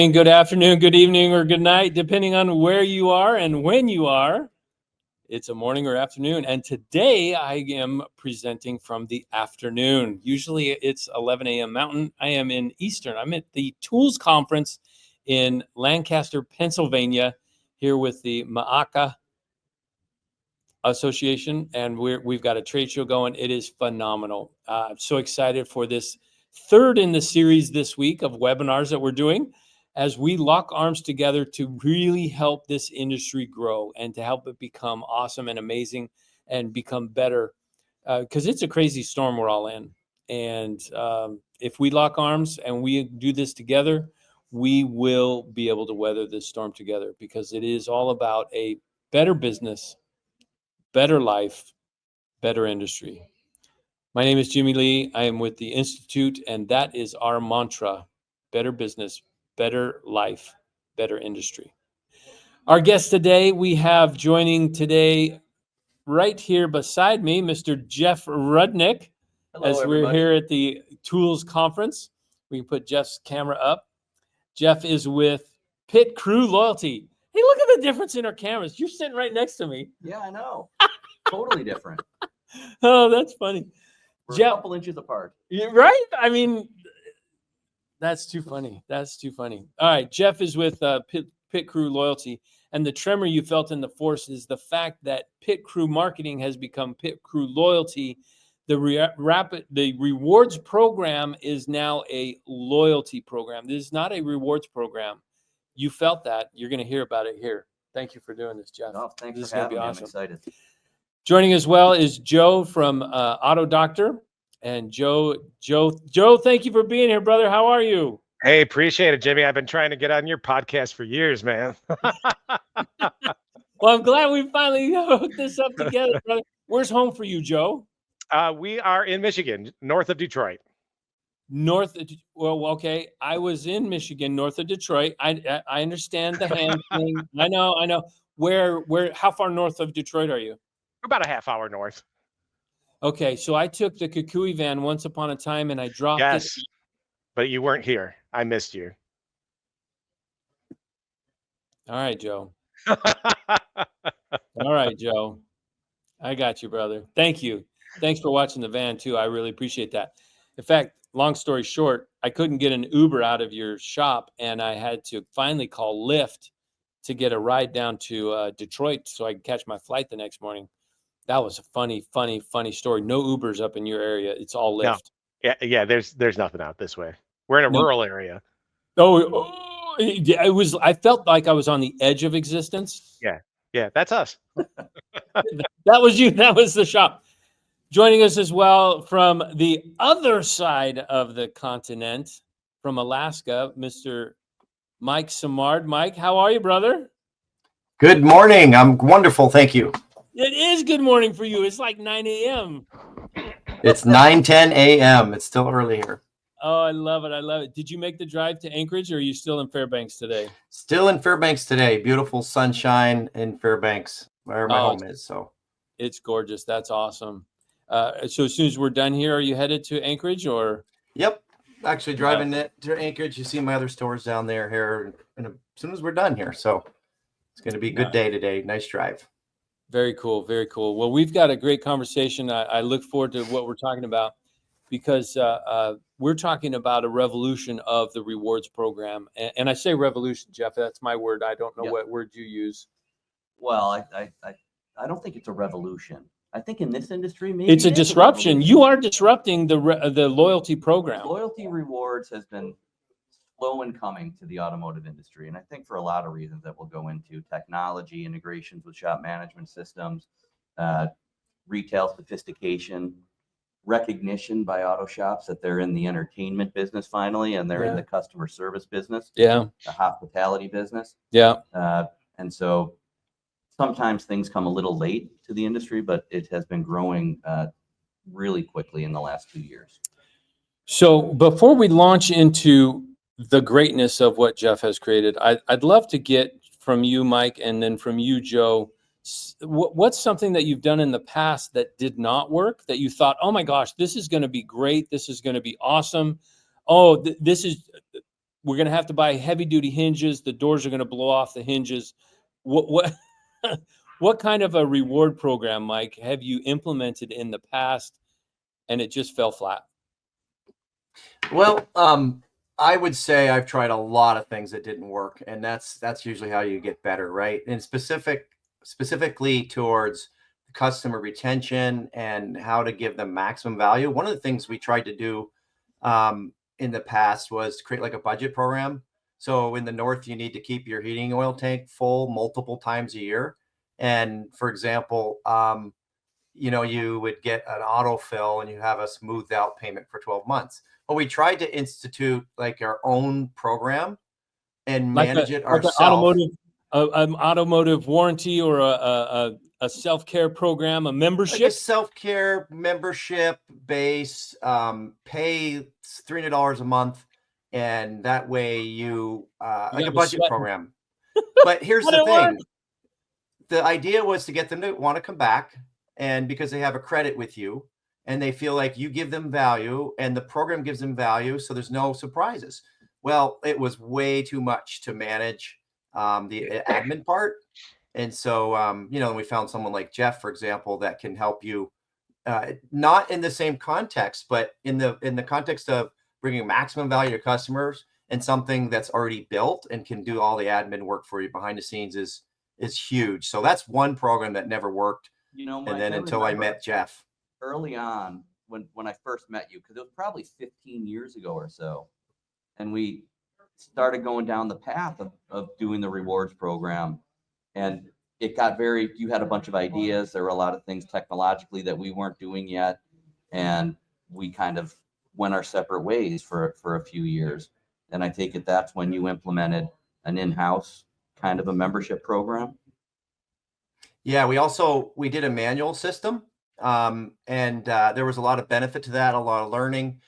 Good afternoon, good evening, or good night, depending on where you are and when you are. It's a morning or afternoon, and today I am presenting from the afternoon. Usually it's 11 a.m. Mountain. I am in Eastern. I'm at the Tools Conference in Lancaster, Pennsylvania, here with the Maaka Association, and we've got a trade show going. It is phenomenal. I'm so excited for this third in the series this week of webinars that we're doing, as we lock arms together to really help this industry grow and to help it become awesome and amazing and become better, because it's a crazy storm we're all in. And if we lock arms and we do this together, we will be able to weather this storm together, because it is all about a better business, better life, better industry. My name is Jimmy Lee. I am with the Institute, and that is our mantra: better business, better life, better industry. Our guest today, we have joining today right here beside me, Mr. Jeff Rudnick. Hello, as everybody. We're here at the Tools Conference. We can put Jeff's camera up. Jeff is with Pit Crew Loyalty. Hey, look at the difference in our cameras. You're sitting right next to me. Yeah, I know. Totally different. Oh, that's funny. We're Jeff, a couple inches apart. right? I mean, that's too funny. That's too funny. All right. Jeff is with Pit Crew Loyalty. And the tremor you felt in the force is the fact that Pit Crew Marketing has become Pit Crew Loyalty. The rewards program is now a loyalty program. This is not a rewards program. You felt that. You're going to hear about it here. Thank you for doing this, Jeff. Oh, thanks This for is having me. awesome. I'm excited. Joining as well is Joe from AutoDR. And Joe, thank you for being here, brother. How are you? Hey, appreciate it, Jimmy. I've been trying to get on your podcast for years, man. Well, I'm glad we finally hooked this up together, brother. Where's home for you, Joe? We are in Michigan, north of Detroit. Well, okay. I was in Michigan, north of Detroit. I understand the hand thing. I know. Where? How far north of Detroit are you? About a half hour north. Okay, so I took the Kukui van once upon a time, and I dropped it. Yes, but you weren't here. I missed you. All right, Joe. All right, Joe. I got you, brother. Thank you. Thanks for watching the van, too. I really appreciate that. In fact, long story short, I couldn't get an Uber out of your shop, and I had to finally call Lyft to get a ride down to Detroit so I could catch my flight the next morning. That was a funny story. No Ubers up in your area. It's all Lyft. No. Yeah. There's nothing out this way. We're in a rural area. It was. I felt like I was on the edge of existence. Yeah, that's us. That was you. That was the shop. Joining us as well from the other side of the continent, from Alaska, Mr. Mike Simard. Mike, how are you, brother? Good morning. I'm wonderful. Thank you. It is good morning for you. It's like 9 a.m. It's 9:10 a.m. It's still early here. Oh, I love it. I love it. Did you make the drive to Anchorage, or are you still in Fairbanks today? Still in Fairbanks today. Beautiful sunshine in Fairbanks, where my home is. So it's gorgeous. That's awesome. So as soon as we're done here, are you headed to Anchorage, or? Yep. Actually driving it to Anchorage. You see my other stores down there here as soon as we're done here. So it's going to be a good day today. Nice drive. Very cool. Very cool. Well, we've got a great conversation. I look forward to what we're talking about, because we're talking about a revolution of the rewards program. And I say revolution, Jeff, that's my word. I don't know what word you use. Well, I don't think it's a revolution. I think in this industry, maybe it's a disruption. You are disrupting the loyalty program. Loyalty rewards has been slow in coming to the automotive industry, and I think for a lot of reasons that we'll go into: technology, integrations with shop management systems, retail sophistication, recognition by auto shops that they're in the entertainment business finally, and they're in the customer service business, the hospitality business. And so sometimes things come a little late to the industry, but it has been growing really quickly in the last 2 years. So before we launch into the greatness of what Jeff has created, I'd love to get from you, Mike, and then from you, Joe, what's something that you've done in the past that did not work, that you thought, oh my gosh, this is going to be great, this is going to be awesome, oh, this is we're going to have to buy heavy duty hinges. The doors are going to blow off the hinges. What what kind of a reward program, Mike, have you implemented in the past and it just fell flat? Well, I would say I've tried a lot of things that didn't work, and that's usually how you get better, right? And specifically towards customer retention and how to give them maximum value. One of the things we tried to do in the past was create like a budget program. So in the north, you need to keep your heating oil tank full multiple times a year. And for example, you would get an autofill and you have a smoothed out payment for 12 months. Well, we tried to institute like our own program and manage it ourselves. An automotive warranty or a self-care program, a membership? Like a self-care membership base, pay $300 a month. And that way you like a budget program. But here's the thing. The idea was to get them to want to come back, and because they have a credit with you and they feel like you give them value and the program gives them value, so there's no surprises. Well, it was way too much to manage the admin part. And so, we found someone like Jeff, for example, that can help you not in the same context, but in the context of bringing maximum value to customers, and something that's already built and can do all the admin work for you behind the scenes is huge. So that's one program that never worked. Mike, and then until I met Jeff. Early on, when I first met you, because it was probably 15 years ago or so, and we started going down the path of doing the rewards program, and it got you had a bunch of ideas. There were a lot of things technologically that we weren't doing yet, and we kind of went our separate ways for a few years. And I take it that's when you implemented an in-house kind of a membership program. Yeah, we did a manual system, and there was a lot of benefit to that, a lot of learning.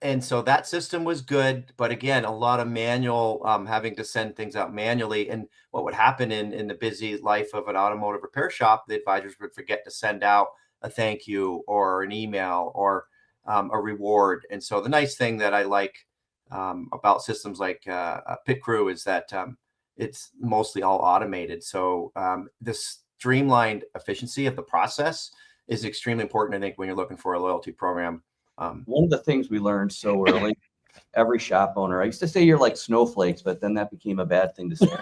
And so that system was good, but again, a lot of manual, having to send things out manually. And what would happen in the busy life of an automotive repair shop, the advisors would forget to send out a thank you or an email or a reward. And so the nice thing that I like about systems like Pit Crew is that it's mostly all automated. So the streamlined efficiency of the process is extremely important, I think, when you're looking for a loyalty program. One of the things we learned so early, every shop owner, I used to say you're like snowflakes, but then that became a bad thing to say.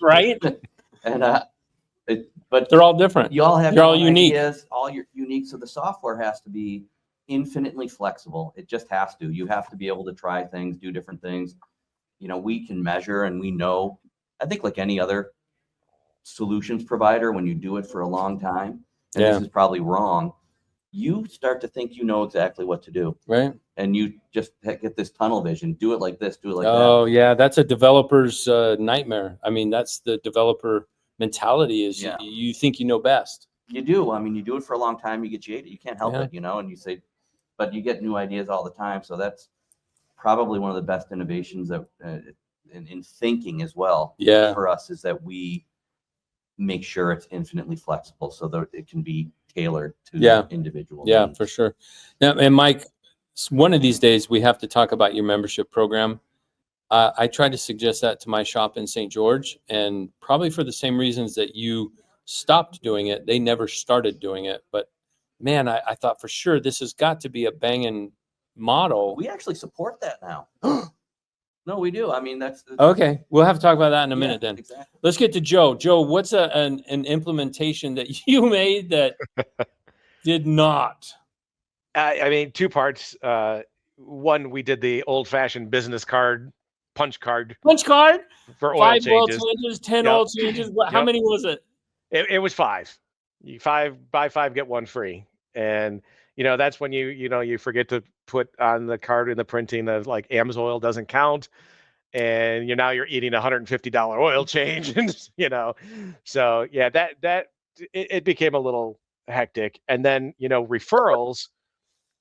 Right? And but they're all different. You all have you're all unique. Ideas, all your unique. So the software has to be infinitely flexible. It just has to. You have to be able to try things, do different things. We can measure, and we know. I think like any other solutions provider, when you do it for a long time, and this is probably wrong, you start to think you know exactly what to do. Right. And you just get this tunnel vision. Do it like this, do it like that. Oh, yeah. That's a developer's nightmare. I mean, that's the developer mentality is you think you know best. You do. I mean, you do it for a long time, you get jaded. You can't help it, and you say, but you get new ideas all the time. So that's probably one of the best innovations that in thinking as well for us is that we make sure it's infinitely flexible so that it can be tailored to the individual needs. For sure. Now, and Mike, one of these days we have to talk about your membership program. I tried to suggest that to my shop in St. George, and probably for the same reasons that you stopped doing it, they never started doing it. But man, I thought for sure this has got to be a banging model. We actually support that now. No, we do. I mean, that's okay. We'll have to talk about that in a minute then. Exactly. Let's get to Joe. Joe, what's an implementation that you made that did not? I mean, two parts. One, we did the old-fashioned business card, punch card for oil 5 changes. oil changes, 10 oil changes. How many was it? It was 5. You buy 5, get 1 free. And that's when you forget to put on the card in the printing of like AMSOIL doesn't count, and you're eating $150 oil change, and so yeah, that it became a little hectic. And then referrals,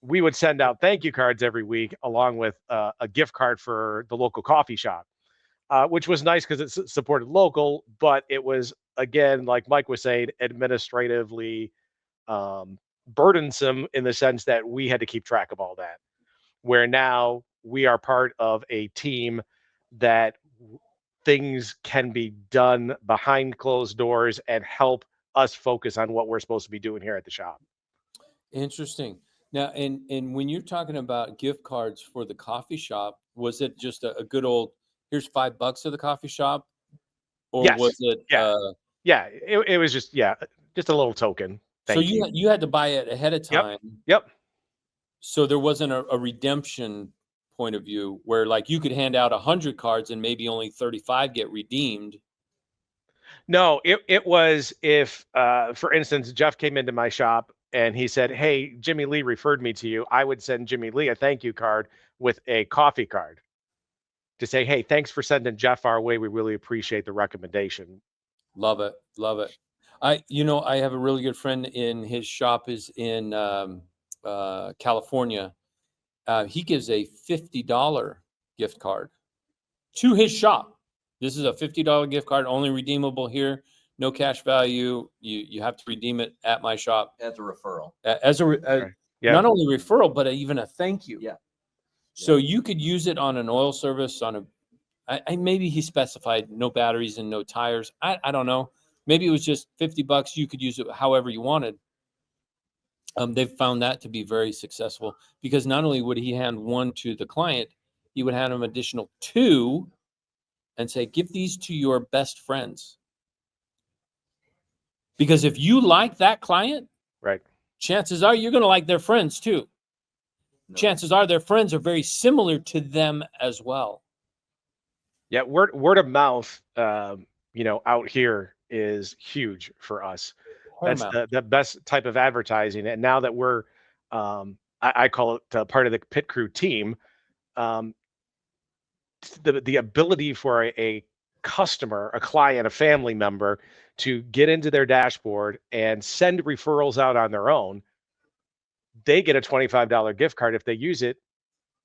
we would send out thank you cards every week along with a gift card for the local coffee shop, which was nice because it supported local, but it was, again, like Mike was saying, administratively burdensome in the sense that we had to keep track of all that. Where now we are part of a team that things can be done behind closed doors and help us focus on what we're supposed to be doing here at the shop. Interesting. Now, and when you're talking about gift cards for the coffee shop, was it just a good old, here's $5 to the coffee shop? Or Yes. was it, Yeah, it was just a little token. so Thank you. you had to buy it ahead of time. Yep. So there wasn't a redemption point of view where like you could hand out 100 cards and maybe only 35 get redeemed. No, it was if, for instance, Jeff came into my shop and he said, "Hey, Jimmy Lee referred me to you." I would send Jimmy Lee a thank you card with a coffee card to say, "Hey, thanks for sending Jeff our way. We really appreciate the recommendation." Love it. Love it. I have a really good friend in his shop is in California. He gives a $50 gift card to his shop. This is a $50 gift card, only redeemable here. No cash value. You have to redeem it at my shop As a referral. Not only referral, but even a thank you. Yeah. So you could use it on an oil service on maybe he specified no batteries and no tires. I don't know. Maybe it was just $50. You could use it however you wanted. They've found that to be very successful because not only would he hand one to the client, he would hand him additional 2 and say, give these to your best friends. Because if you like that client, right, chances are you're going to like their friends too. No. Chances are their friends are very similar to them as well. Yeah, word of mouth, out here is huge for us. That's the best type of advertising. And now that we're, I call it part of the pit crew team, the ability for a customer, a client, a family member to get into their dashboard and send referrals out on their own, they get a $25 gift card. If they use it,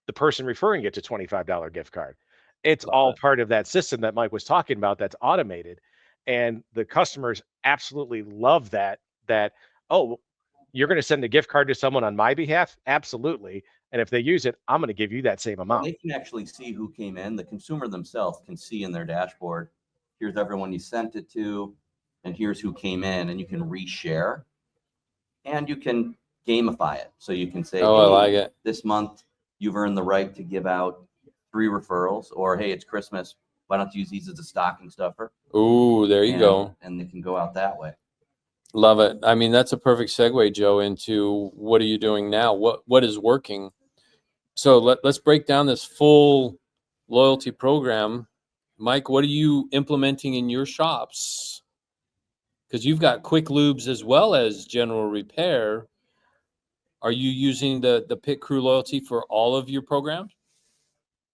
the person referring gets a $25 gift card. It's all part of that system that Mike was talking about that's automated. And the customers absolutely love that, oh, you're going to send a gift card to someone on my behalf? Absolutely. And if they use it, I'm going to give you that same amount. They can actually see who came in. The consumer themselves can see in their dashboard, here's everyone you sent it to, and here's who came in, and you can reshare. And you can gamify it. So you can say, I like it. This month you've earned the right to give out 3 referrals, or hey, it's Christmas. Why don't you use these as a stocking stuffer? Ooh, there you go. And they can go out that way. Love it. I mean, that's a perfect segue, Joe, into what are you doing now? What is working? So let's break down this full loyalty program. Mike, what are you implementing in your shops? Because you've got quick lubes as well as general repair. Are you using the pit crew loyalty for all of your programs?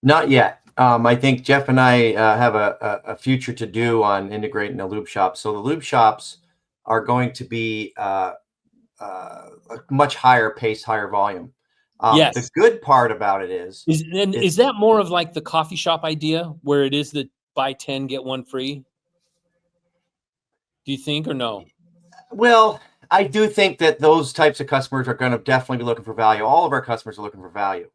Not yet. I think Jeff and I have a future to do on integrating the lube shops. So the lube shops are going to be a much higher pace, higher volume. Yes. The good part about it is that more of like the coffee shop idea where it is the buy 10, get 1 free? Do you think or no? Well, I do think that those types of customers are going to definitely be looking for value. All of our customers are looking for value.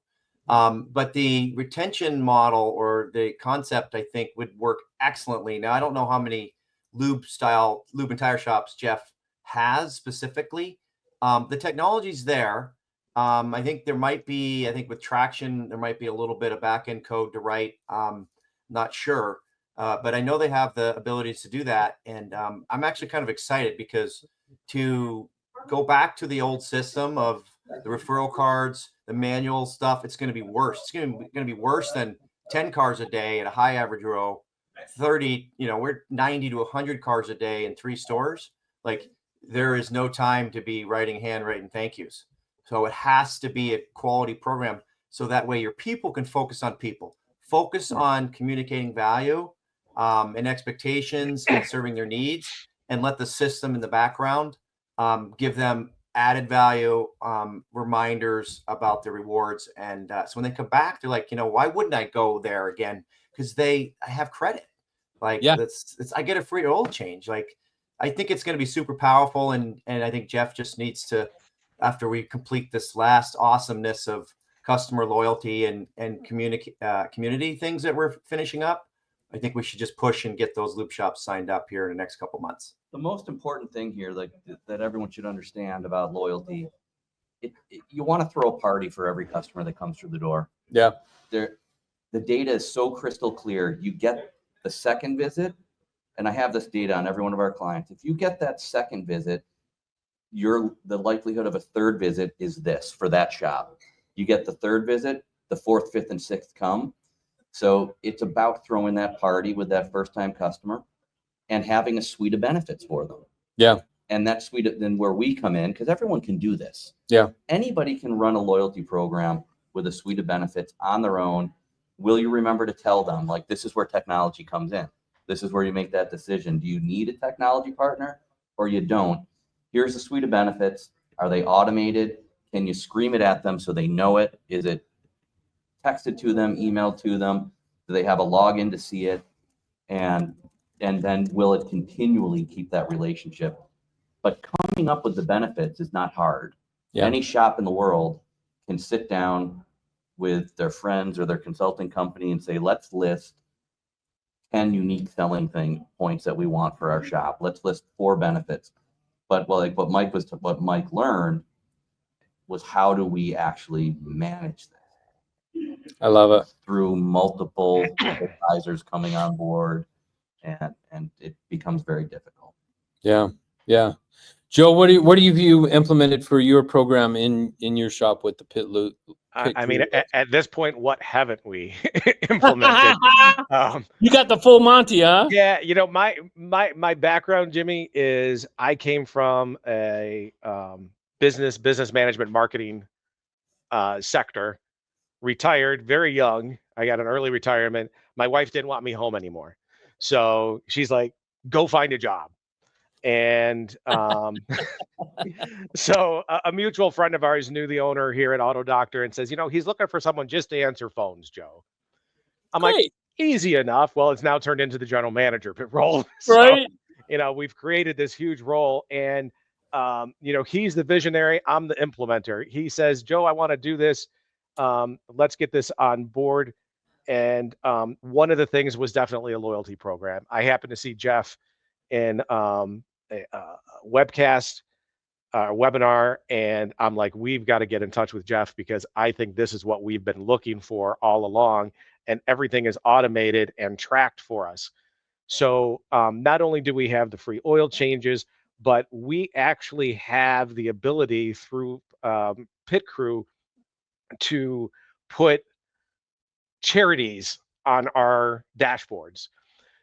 But the retention model or the concept, I think, would work excellently. Now, I don't know how many lube and tire shops Jeff has specifically. The technology's there. I think there might be, with traction, there might be a little bit of back-end code to write. Not sure. But I know they have the abilities to do that. And I'm actually kind of excited because to go back to the old system of the referral cards, the manual stuff, it's going to be worse. It's going to be worse than 10 cars a day at a high average row, 30, we're 90 to 100 cars a day in 3 stores. Like there is no time to be handwritten thank yous. So it has to be a quality program. So that way your people can focus on people, focus on communicating value and expectations and serving their needs, and let the system in the background give them added value, reminders about the rewards. And so when they come back, they're like, why wouldn't I go there again? Because I have credit. Like I get a free oil change. Like I think it's going to be super powerful. And I think Jeff just needs to, after we complete this last awesomeness of customer loyalty and community things that we're finishing up, I think we should just push and get those loop shops signed up here in the next couple months. The most important thing here, that everyone should understand about loyalty, you want to throw a party for every customer that comes through the door. Yeah. The data is so crystal clear. You get the second visit, and I have this data on every one of our clients. If you get that second visit, the likelihood of a third visit is this for that shop. You get the third visit, the fourth, fifth, and sixth come. So it's about throwing that party with that first-time customer and having a suite of benefits for them. Yeah. And that suite, then where we come in, because everyone can do this. Yeah. Anybody can run a loyalty program with a suite of benefits on their own. Will you remember to tell them, like, this is where technology comes in. This is where you make that decision. Do you need a technology partner or you don't? Here's the suite of benefits. Are they automated? Can you scream it at them so they know it? Is it texted to them, emailed to them? Do they have a login to see it? And then will it continually keep that relationship? But coming up with the benefits is not hard. Yeah. Any shop in the world can sit down with their friends or their consulting company and say, let's list 10 unique selling points that we want for our shop. Let's list 4 benefits. But what Mike learned was, how do we actually manage that? I love it. Through multiple advisors coming on board, and it becomes very difficult. Yeah. Yeah. Joe, what do you implemented for your program in your shop with the pit loop? I mean, at this point, what haven't we implemented? You got the full Monty, huh? Yeah, my background, Jimmy, is I came from a business management marketing sector. Retired very young. I got an early retirement. My wife didn't want me home anymore, so she's like, "Go find a job." And so a mutual friend of ours knew the owner here at Auto Doctor and says, he's looking for someone just to answer phones, Joe. I'm Great. like, easy enough. Well, it's now turned into the general manager role. Right. So, we've created this huge role, and, he's the visionary. I'm the implementer. He says, Joe, I want to do this. Let's get this on board. And one of the things was definitely a loyalty program. I happened to see Jeff in a webcast webinar, and I'm like, we've got to get in touch with Jeff, because I think this is what we've been looking for all along, and everything is automated and tracked for us. So not only do we have the free oil changes, but we actually have the ability through Pit Crew to put charities on our dashboards.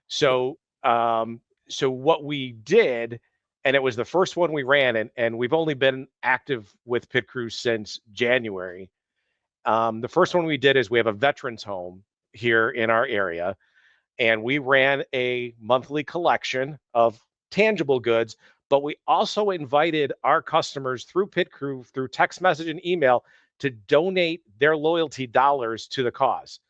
So so what we did, and it was the first one we ran, and we've only been active with Pit Crew since January. The first one we did is, we have a veterans home here in our area, and we ran a monthly collection of tangible goods, but we also invited our customers through Pit Crew, through text message and email, to donate their loyalty dollars to the cause.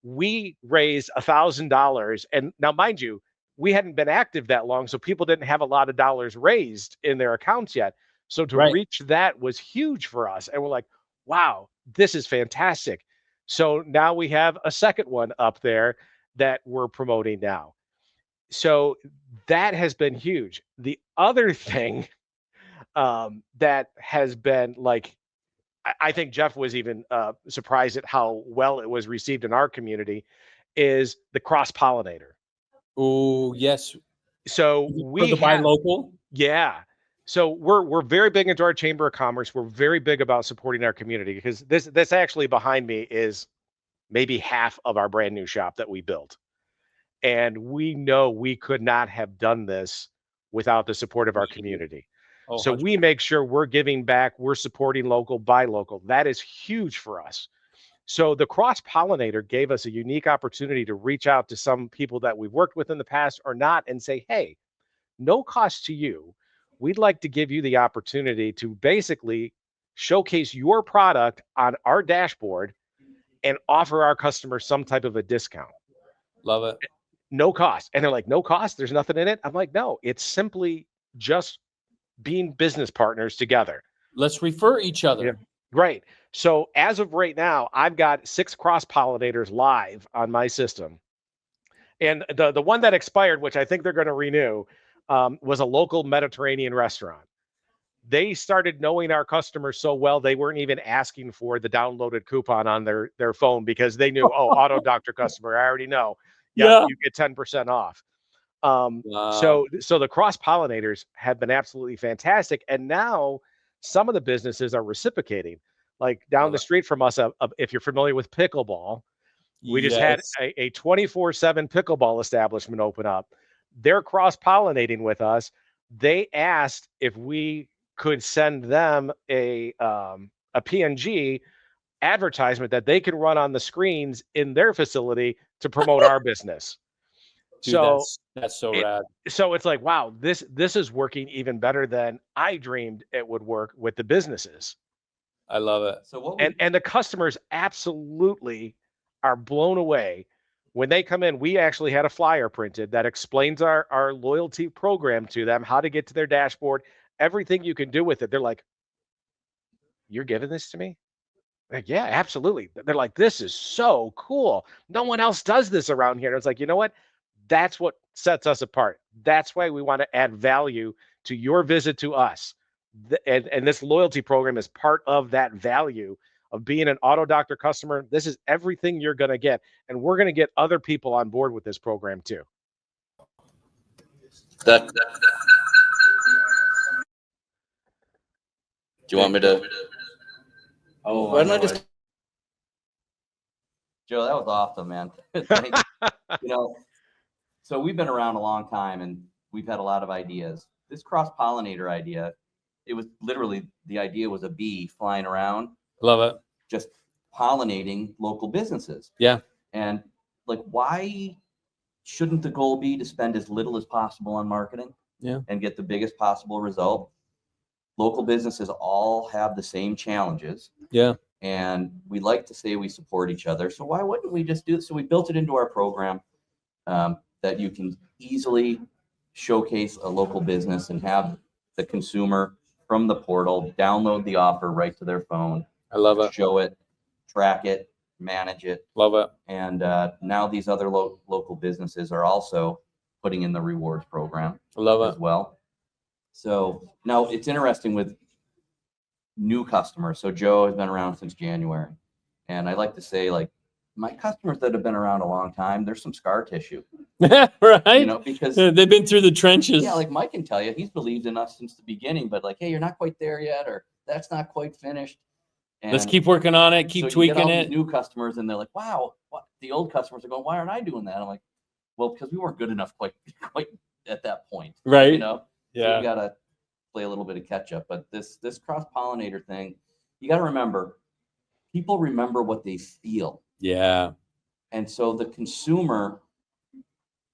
We raised $1,000, and now, mind you, we hadn't been active that long, so people didn't have a lot of dollars raised in their accounts yet. So to reach that was huge for us. And we're like, wow, this is fantastic. So now we have a second one up there that we're promoting now. So that has been huge. The other thing that has been, like, I think Jeff was even surprised at how well it was received in our community, is the cross-pollinator. Oh, yes. So For the buy local. Yeah. So we're very big into our Chamber of Commerce. We're very big about supporting our community, because this actually behind me is maybe half of our brand new shop that we built. And we know we could not have done this without the support of our community. Oh, so 100%. we make sure we're giving back, we're supporting local, buy local. That is huge for us. So the cross-pollinator gave us a unique opportunity to reach out to some people that we've worked with in the past or not, and say, hey, no cost to you. We'd like to give you the opportunity to basically showcase your product on our dashboard and offer our customers some type of a discount. Love it. No cost. And they're like, no cost? There's nothing in it? I'm like, no, it's simply just being business partners together. Let's refer each other. Yeah. Right. So as of right now, I've got 6 cross-pollinators live on my system. And the one that expired, which I think they're going to renew, was a local Mediterranean restaurant. They started knowing our customers so well, they weren't even asking for the downloaded coupon on their phone because they knew, oh, Auto Doctor customer, I already know. Yep, Yeah. you get 10% off. Wow. So the cross pollinators have been absolutely fantastic, and now some of the businesses are reciprocating. Like down the street from us, if you're familiar with pickleball, we just had Yes. a 24/7 pickleball establishment open up. They're cross pollinating with us. They asked if we could send them a PNG advertisement that they can run on the screens in their facility to promote our business. Dude, So that's so it, rad. so it's like, wow, this is working even better than I dreamed it would work with the businesses. I love it. So what we, And the customers absolutely are blown away when they come in. We actually had a flyer printed that explains our loyalty program to them, how to get to their dashboard, everything you can do with it. They're like, you're giving this to me? Like, yeah, absolutely. They're like, this is so cool. No one else does this around here. And it's like, you know what? That's what sets us apart. That's why we want to add value to your visit to us. And this loyalty program is part of that value of being an Auto Doctor customer. This is everything you're going to get. And we're going to get other people on board with this program too. do you want me to? Oh, Why don't I just? Joe, that was awesome, man. You know, so we've been around a long time and we've had a lot of ideas. This cross-pollinator idea, it was literally, the idea was a bee flying around, Love it. just pollinating local businesses. Yeah. And like, why shouldn't the goal be to spend as little as possible on marketing? Yeah. And get the biggest possible result? Local businesses all have the same challenges. Yeah. And we like to say we support each other. So why wouldn't we just do it? So we built it into our program that you can easily showcase a local business and have the consumer from the portal download the offer right to their phone. I love it. Show it, track it, manage it. Love it. And now these other local businesses are also putting in the rewards program I love as it. well. So now it's interesting with new customers. So Joe has been around since January. And I like to say, like, my customers that have been around a long time, there's some scar tissue, Right. you know, because They've been through the trenches. yeah, like Mike can tell you, he's believed in us since the beginning, but like, hey, you're not quite there yet, or that's not quite finished. And Let's keep working on it. Keep so you tweaking get all it. these new customers and they're like, wow, what? The old customers are going, why aren't I doing that? I'm like, well, because we weren't good enough quite at that point. Right. You know? So Yeah. you gotta play a little bit of catch up. But this cross-pollinator thing, you gotta remember, people remember what they feel. Yeah. And so the consumer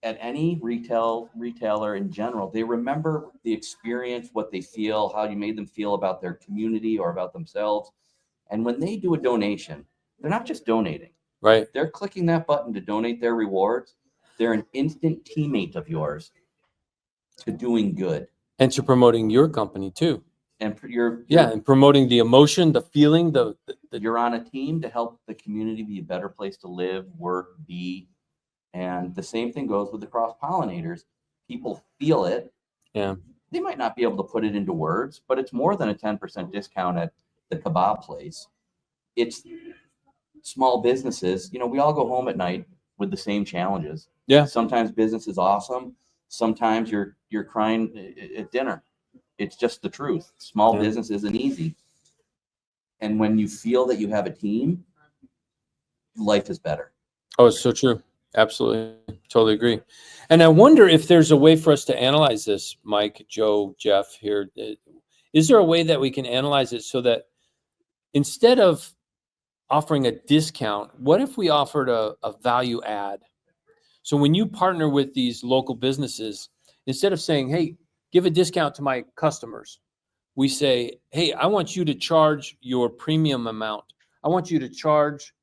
at any retailer in general, they remember the experience, what they feel, how you made them feel about their community or about themselves. And when they do a donation, they're not just donating. Right. They're clicking that button to donate their rewards. They're an instant teammate of yours to doing good. And to promoting your company too. And And promoting the emotion, the feeling, the you're on a team to help the community be a better place to live, work, be. And the same thing goes with the cross-pollinators. People feel it. Yeah. They might not be able to put it into words, but it's more than a 10% discount at the kebab place. It's small businesses. You know, we all go home at night with the same challenges. Yeah. Sometimes business is awesome. Sometimes you're crying at dinner. It's just the truth. Small business isn't easy. And when you feel that you have a team, life is better. Oh, it's so true. Absolutely. Totally agree. And I wonder if there's a way for us to analyze this, Mike, Joe, Jeff here. Is there a way that we can analyze it so that instead of offering a discount, what if we offered a value add? So when you partner with these local businesses, instead of saying, hey, give a discount to my customers, we say, hey, I want you to charge your premium amount. I want you to charge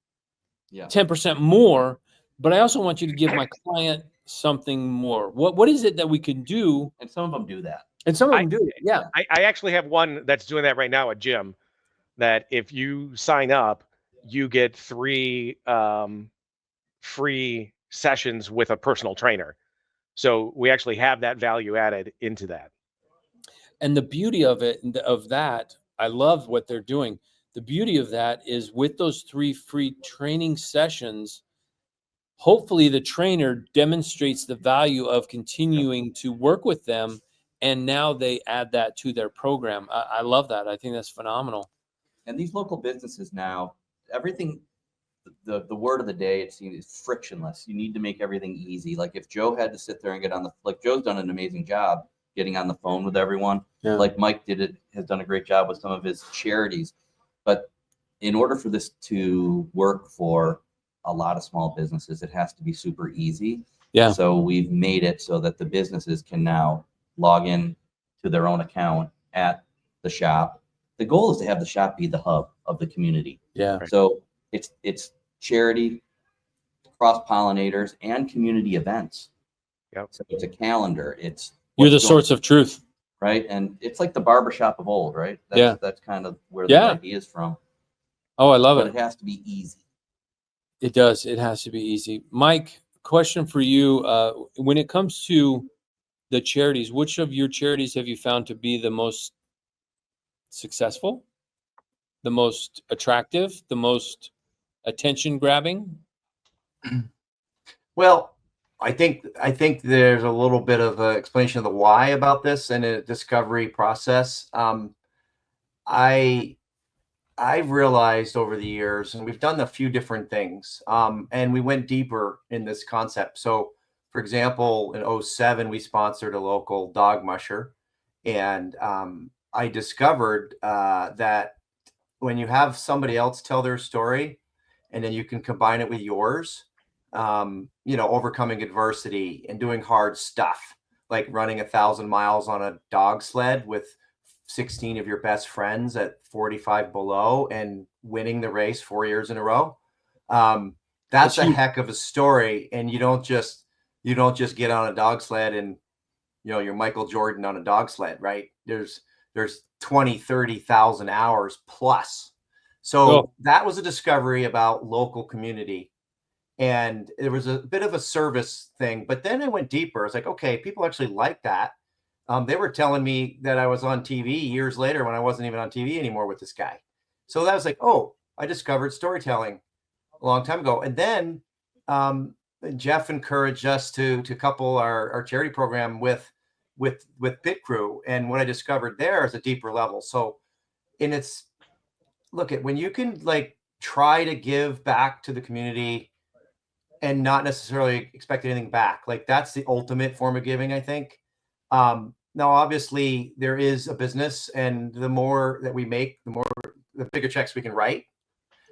10% more, but I also want you to give my client something more. What is it that we can do? And some of them do that. And some of them do it. Yeah. I actually have one that's doing that right now at gym. that if you sign up, you get 3 free sessions with a personal trainer. So we actually have that value added into that. And the beauty of it, of that, I love what they're doing. The beauty of that is with those 3 free training sessions, hopefully the trainer demonstrates the value of continuing to work with them. And now they add that to their program. I love that. I think that's phenomenal. And these local businesses now, everything, the word of the day, it seems, is frictionless. You need to make everything easy. Like if Joe had to sit there and get on the, like Joe's done an amazing job getting on the phone with everyone. Yeah. Like Mike has done a great job with some of his charities. But in order for this to work for a lot of small businesses, it has to be super easy. Yeah. So we've made it so that the businesses can now log in to their own account at the shop. The goal is to have the shop be the hub of the community. Yeah. So it's charity, cross-pollinators, and community events. Yep. So it's a calendar. You're the source of truth. Right. And it's like the barbershop of old, right? That's kind of where the idea is from. Oh, I love But it. it has to be easy. It does. It has to be easy. Mike, question for you. When it comes to the charities, which of your charities have you found to be the most successful, the most attractive, the most attention grabbing? Well, I think there's a little bit of an explanation of the why about this and a discovery process. I've realized over the years, and we've done a few different things, and we went deeper in this concept. So, for example, in 2007, we sponsored a local dog musher, and I discovered that when you have somebody else tell their story, and then you can combine it with yours, overcoming adversity and doing hard stuff, like running 1,000 miles on a dog sled with 16 of your best friends at 45 below and winning the race 4 years in a row. That's a heck of a story. And you don't just get on a dog sled and, you're Michael Jordan on a dog sled, right? There's 20, 30,000 hours plus. So that was a discovery about local community. And it was a bit of a service thing, but then I went deeper. I was like, okay, people actually like that. They were telling me that I was on TV years later when I wasn't even on TV anymore with this guy. So that was like, oh, I discovered storytelling a long time ago. And then Jeff encouraged us to couple our charity program with Pit Crew. And what I discovered there is a deeper level. So when you can like try to give back to the community and not necessarily expect anything back, like that's the ultimate form of giving, I think. Now, obviously, there is a business, and the more that we make, the bigger checks we can write.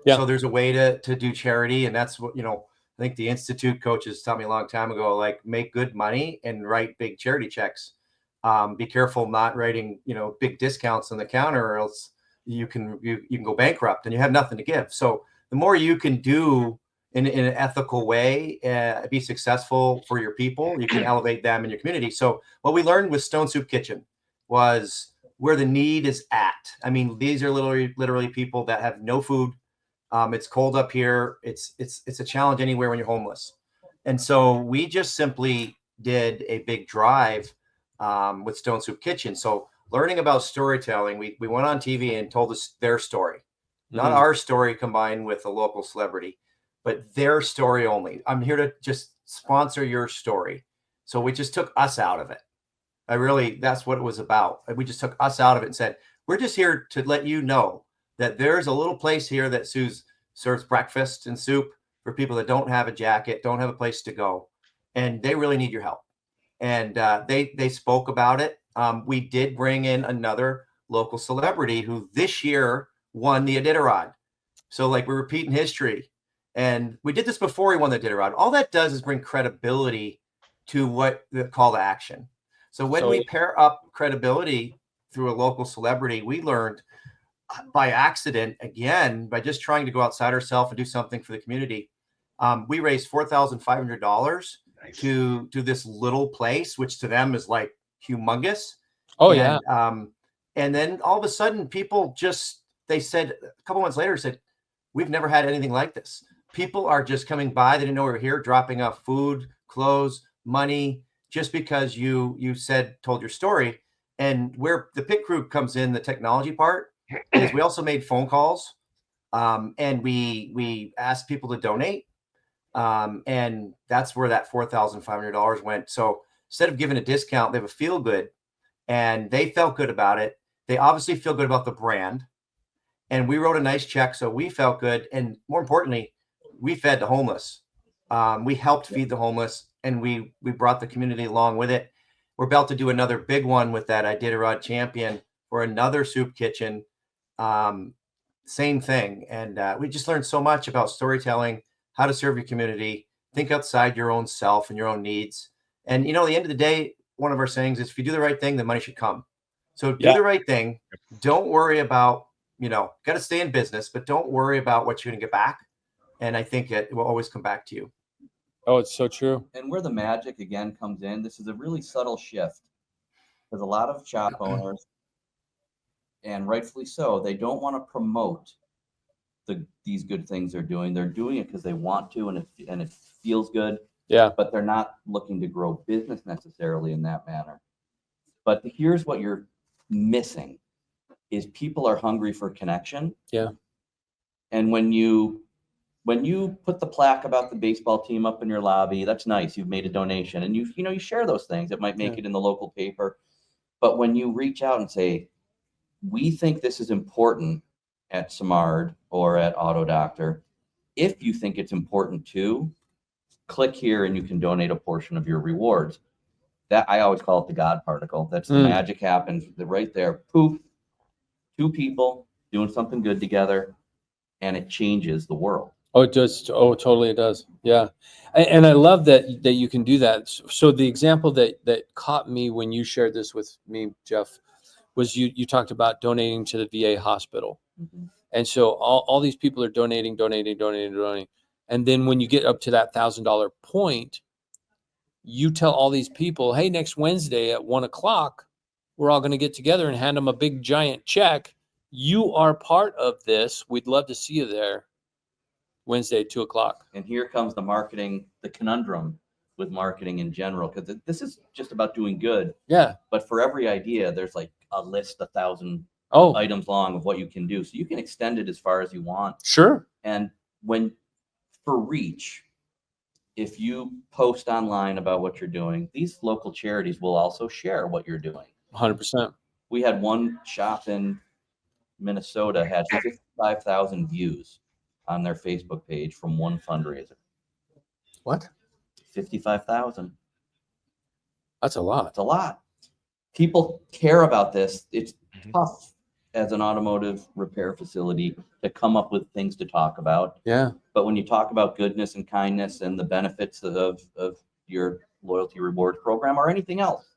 Yeah. So there's a way to do charity, and that's what I think the Institute coaches taught me a long time ago. Like, make good money and write big charity checks. Be careful not writing big discounts on the counter, or else you can go bankrupt and you have nothing to give. So the more you can do in an ethical way, be successful for your people, you can elevate them in your community. So what we learned with Stone Soup Kitchen was where the need is at. I mean, these are literally people that have no food. It's cold up here. It's a challenge anywhere when you're homeless. And so we just simply did a big drive with Stone Soup Kitchen. So learning about storytelling, we went on TV and told us their story, not our story combined with a local celebrity, but their story only. I'm here to just sponsor your story. So we just took us out of it. That's what it was about. We just took us out of it and said, we're just here to let you know that there's a little place here that serves breakfast and soup for people that don't have a jacket, don't have a place to go, and they really need your help. And they spoke about it. We did bring in another local celebrity who this year won the Iditarod. So like we're repeating history. And we did this before he won the Iditarod. All that does is bring credibility to what the call to action. So when we pair up credibility through a local celebrity, we learned by accident, again, by just trying to go outside ourselves and do something for the community. We raised $4,500 to this little place, which to them is like humongous. And then all of a sudden people just they said a couple months later, said, we've never had anything like this. People are just coming by. They didn't know we were here, dropping off food, clothes, money, just because you told your story. And where the pit crew comes in, the technology part, is we also made phone calls, and we asked people to donate, and that's where that $4,500 went. So instead of giving a discount, they have a feel good, and they felt good about it. They obviously feel good about the brand, and we wrote a nice check, so we felt good. And more importantly, we fed the homeless. We helped feed the homeless, and we brought the community along with it. We're about to do another big one with that Iditarod champion for another soup kitchen. Same thing. And we just learned so much about storytelling, how to serve your community, think outside your own self and your own needs. And, at the end of the day, one of our sayings is, if you do the right thing, the money should come. So do the right thing. Don't worry about, got to stay in business, but don't worry about what you're going to get back. And I think it will always come back to you. Oh, it's so true. And where the magic again comes in, this is a really subtle shift, because a lot of shop owners, and rightfully so, they don't want to promote these good things they're doing. They're doing it because they want to, and it feels good. Yeah. But they're not looking to grow business necessarily in that manner. But here's what you're missing: is people are hungry for connection. Yeah. And when you put the plaque about the baseball team up in your lobby, that's nice. You've made a donation, and you share those things. It might make it in the local paper. But when you reach out and say, we think this is important at Simard or at AutoDr, if you think it's important too, click here and you can donate a portion of your rewards. That, I always call it the God particle. That's the magic happens right there. Poof, two people doing something good together, and it changes the world. Oh, it does. Oh, totally, it does. Yeah, and I love that you can do that. So the example that caught me when you shared this with me, Jeff, was you talked about donating to the VA hospital, and so all these people are donating, and then when you get up to that $1,000 point, you tell all these people, hey, next Wednesday at 1:00, we're all going to get together and hand them a big giant check. You are part of this. We'd love to see you there Wednesday at 2:00. And here comes the marketing, the conundrum with marketing in general, because this is just about doing good. Yeah. But for every idea, there's like a list 1,000 items long of what you can do. So you can extend it as far as you want. Sure. And for reach, if you post online about what you're doing, these local charities will also share what you're doing. 100%. We had one shop in Minnesota had 55,000 views on their Facebook page from one fundraiser. What? 55,000. That's a lot. That's a lot. People care about this. It's tough as an automotive repair facility to come up with things to talk about. Yeah. But when you talk about goodness and kindness and the benefits of your loyalty reward program or anything else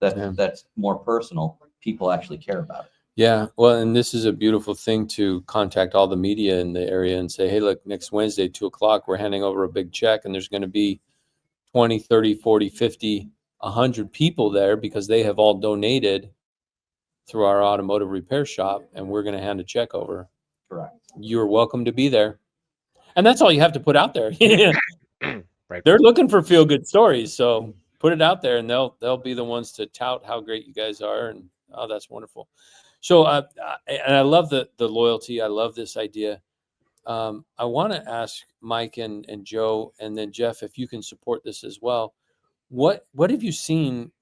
that's more personal, people actually care about it. Yeah. Well, and this is a beautiful thing to contact all the media in the area and say, hey, look, next Wednesday, 2:00, we're handing over a big check, and there's going to be 20, 30, 40, 50, 100 people there because they have all donated through our automotive repair shop, and we're going to hand a check over. Correct. You're welcome to be there. And that's all you have to put out there. Right. They're looking for feel-good stories, so put it out there, and they'll be the ones to tout how great you guys are, and oh, that's wonderful. So, and I love the loyalty. I love this idea. I want to ask Mike and Joe, and then Jeff, if you can support this as well. What have you seen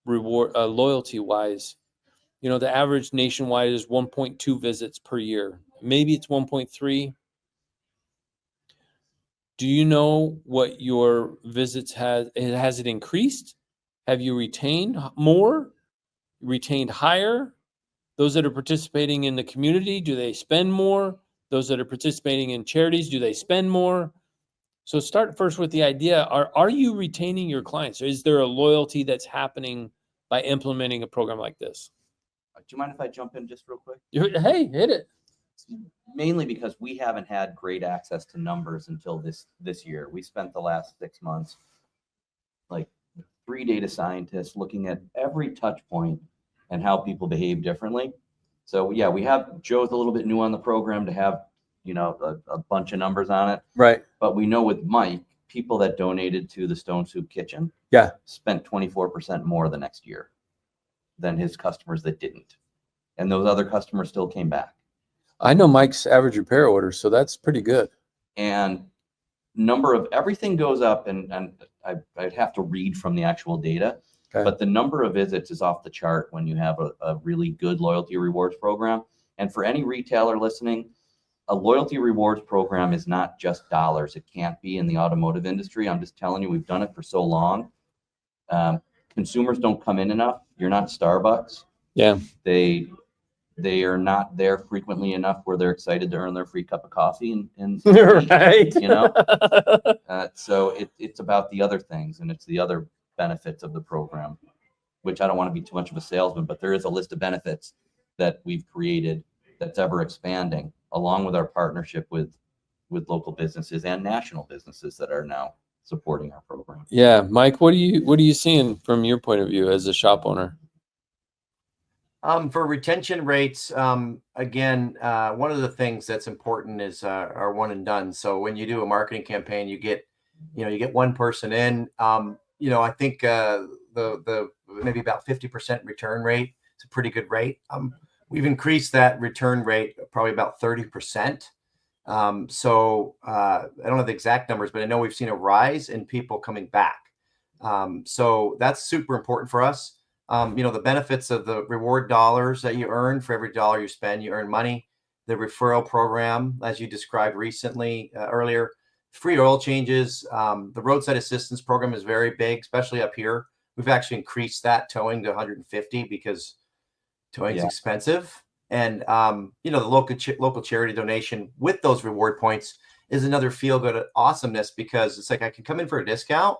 reward loyalty wise? The average nationwide is 1.2 visits per year. Maybe it's 1.3. Do you know what your visits has it increased? Have you retained more? Retained higher? Those that are participating in the community, do they spend more? Those that are participating in charities, do they spend more? So start first with the idea, are you retaining your clients? Is there a loyalty that's happening by implementing a program like this? Do you mind if I jump in just real quick? Hey, hit it. Mainly because we haven't had great access to numbers until this year. We spent the last 6 months, like 3 data scientists, looking at every touch point and how people behave differently. So yeah, Joe's a little bit new on the program to have, a bunch of numbers on it. Right. But we know with Mike, people that donated to the Stone Soup Kitchen spent 24% more the next year than his customers that didn't. And those other customers still came back. I know Mike's average repair order, so that's pretty good. And number of everything goes up, and I'd have to read from the actual data, but the number of visits is off the chart when you have a really good loyalty rewards program. And for any retailer listening, a loyalty rewards program is not just dollars. It can't be in the automotive industry. I'm just telling you, we've done it for so long. Consumers don't come in enough. You're not Starbucks. Yeah. They are not there frequently enough where they're excited to earn their free cup of coffee and right. So it's about the other things, and it's the other benefits of the program, which I don't want to be too much of a salesman, but there is a list of benefits that we've created that's ever expanding, along with our partnership with local businesses and national businesses that are now supporting our program. Yeah, Mike, what are you seeing from your point of view as a shop owner? For retention rates, again, one of the things that's important is our one and done. So when you do a marketing campaign, you get one person in. I think the maybe about 50% return rate is a pretty good rate. We've increased that return rate probably about 30%. So I don't have the exact numbers, but I know we've seen a rise in people coming back. So that's super important for us. The benefits of the reward dollars that you earn for every dollar you spend, you earn money. The referral program, as you described earlier, free oil changes. The roadside assistance program is very big, especially up here. We've actually increased that towing to 150 because towing is expensive. And, the local charity donation with those reward points is another feel good awesomeness, because it's like I can come in for a discount,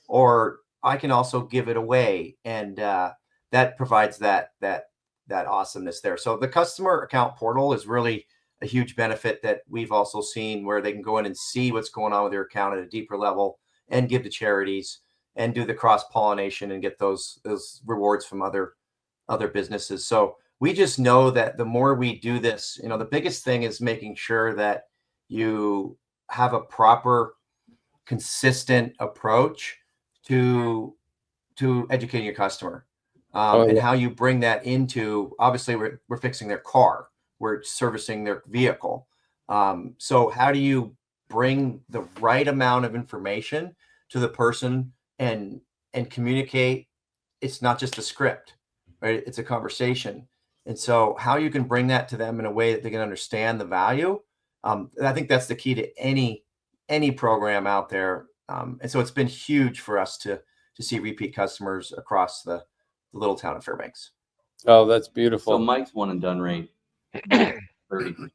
or I can also give it away. And that provides that awesomeness there. So the customer account portal is really a huge benefit that we've also seen, where they can go in and see what's going on with their account at a deeper level and give to charities and do the cross-pollination and get those rewards from other businesses. So we just know that the more we do this, the biggest thing is making sure that you have a proper, consistent approach to educating your customer, and how you bring that into, obviously we're fixing their car, we're servicing their vehicle. So how do you bring the right amount of information to the person and communicate? It's not just a script, right? It's a conversation. And so how you can bring that to them in a way that they can understand the value. I think that's the key to any program out there. And so it's been huge for us to see repeat customers across the little town of Fairbanks. Oh, that's beautiful. So Mike's one and done rate, 30%.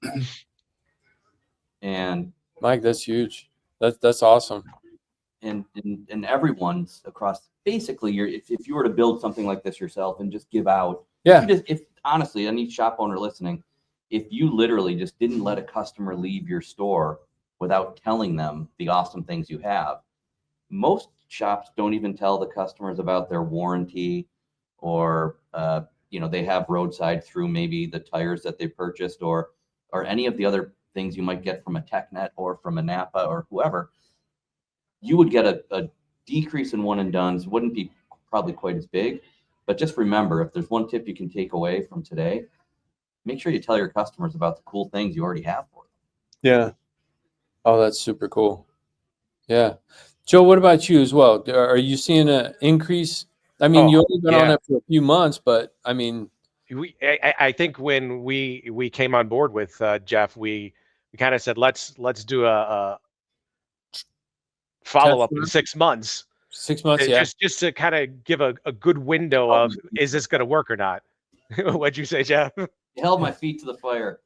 And Mike, that's huge. That's awesome. And everyone's across, basically, if you were to build something like this yourself and just give out, if honestly, any shop owner listening, if you literally just didn't let a customer leave your store without telling them the awesome things you have, most shops don't even tell the customers about their warranty, or they have roadside through maybe the tires that they purchased, or any of the other things you might get from a TechNet or from a Napa or whoever. You would get a decrease in one and dones. Wouldn't be probably quite as big, but just remember, if there's one tip you can take away from today, make sure you tell your customers about the cool things you already have for them. Yeah. Oh, that's super cool. Yeah. Joe, what about you as well? Are you seeing an increase? I mean, you only been on it for a few months, but I mean, I think when we came on board with Jeff, we kind of said, let's do a follow up in 6 months. 6 months, yeah. Just to kind of give a good window of, is this going to work or not? What'd you say, Jeff? You held my feet to the fire.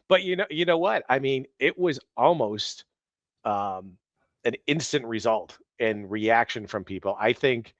But you know what? I mean, it was almost an instant result and reaction from people. I think,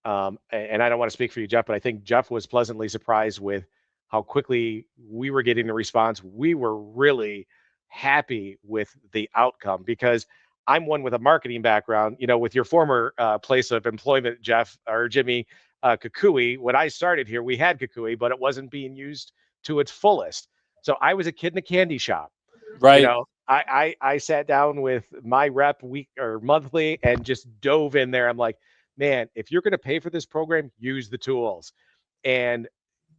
and I don't want to speak for you, Jeff, but I think Jeff was pleasantly surprised with how quickly we were getting the response. We were really happy with the outcome, because I'm one with a marketing background. With your former place of employment, Jeff or Jimmy, Kukui, when I started here, we had Kukui, but it wasn't being used to its fullest. So I was a kid in a candy shop. Right. You know, I sat down with my rep week or monthly and just dove in there. I'm like, man, if you're going to pay for this program, use the tools. And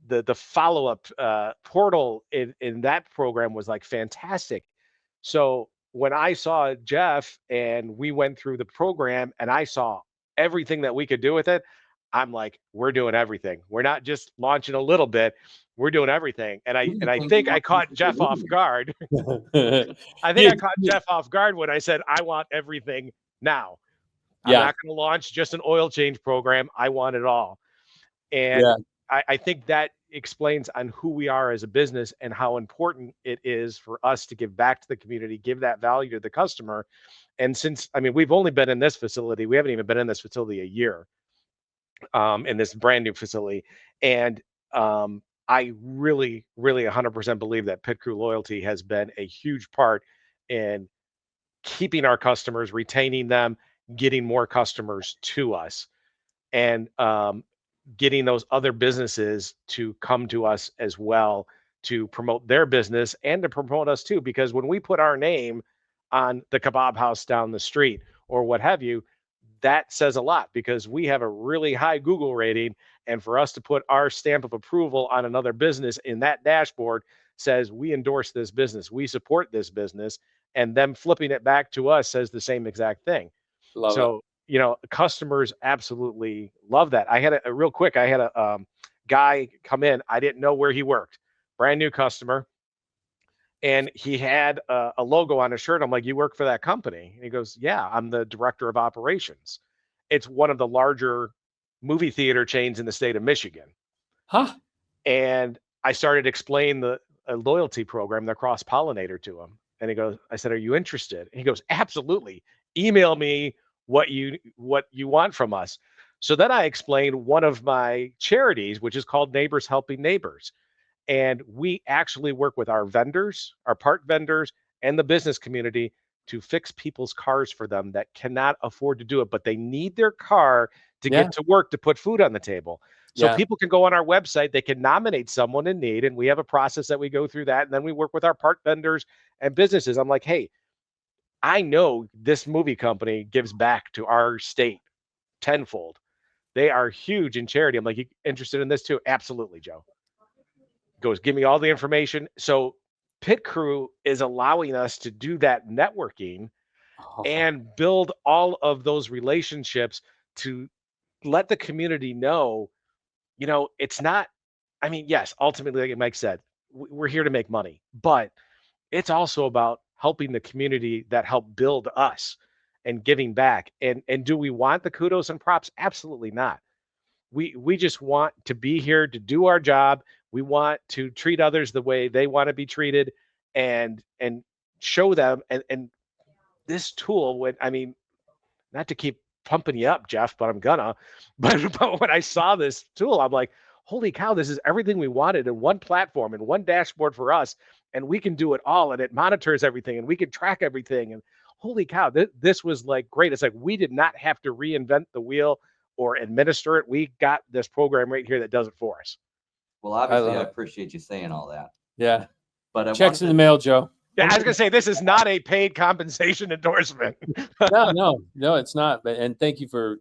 the follow-up portal in that program was like fantastic. So when I saw Jeff and we went through the program and I saw everything that we could do with it, I'm like, we're doing everything. We're not just launching a little bit. We're doing everything. And I think I caught Jeff off guard. I think I caught Jeff off guard when I said, I want everything now. I'm not going to launch just an oil change program. I want it all. And I think that explains on who we are as a business and how important it is for us to give back to the community, give that value to the customer. And since, I mean, we've only been in this facility, we haven't even been in this facility a year, in this brand new facility. And I really, really 100% believe that Pit Crew loyalty has been a huge part in keeping our customers, retaining them, getting more customers to us, and getting those other businesses to come to us as well to promote their business and to promote us too. Because when we put our name on the kebab house down the street or what have you, that says a lot because we have a really high Google rating. And for us to put our stamp of approval on another business in that dashboard says we endorse this business, we support this business, and them flipping it back to us says the same exact thing. Love it. You know, customers absolutely love that. I had a real quick, I had a guy come in. I didn't know where he worked. Brand new customer. And he had a logo on his shirt. I'm like, you work for that company? And he goes, yeah, I'm the director of operations. It's one of the larger movie theater chains in the state of Michigan. Huh? And I started explaining the loyalty program, the cross-pollinator to him. And he goes, I said, are you interested? And he goes, absolutely. Email me what you want from us. So then I explained one of my charities, which is called Neighbors Helping Neighbors. And we actually work with our vendors, our part vendors, and the business community to fix people's cars for them that cannot afford to do it, but they need their car to get to work to put food on the table. So people can go on our website, they can nominate someone in need, and we have a process that we go through that. And then we work with our part vendors and businesses. I'm like, hey, I know this movie company gives back to our state tenfold. They are huge in charity. I'm like, you interested in this too? Absolutely, Joe. Goes, give me all the information. So Pit Crew is allowing us to do that networking and build all of those relationships to let the community know, you know, it's not, I mean, yes, ultimately, like Mike said, we're here to make money, but it's also about helping the community that helped build us and giving back. And do we want the kudos and props? Absolutely not. We just want to be here to do our job. We want to treat others the way they want to be treated and show them. And this tool, when, I mean, not to keep pumping you up, Jeff, but I'm gonna, but when I saw this tool, I'm like, holy cow, this is everything we wanted in one platform and one dashboard for us. And we can do it all. And it monitors everything and we can track everything. And holy cow, this was like great. It's like, we did not have to reinvent the wheel or administer it. We got this program right here that does it for us. Well, obviously, I appreciate you saying all that. Yeah. But checks in the mail, Joe. Yeah, I was gonna say this is not a paid compensation endorsement. No, it's not. But and thank you for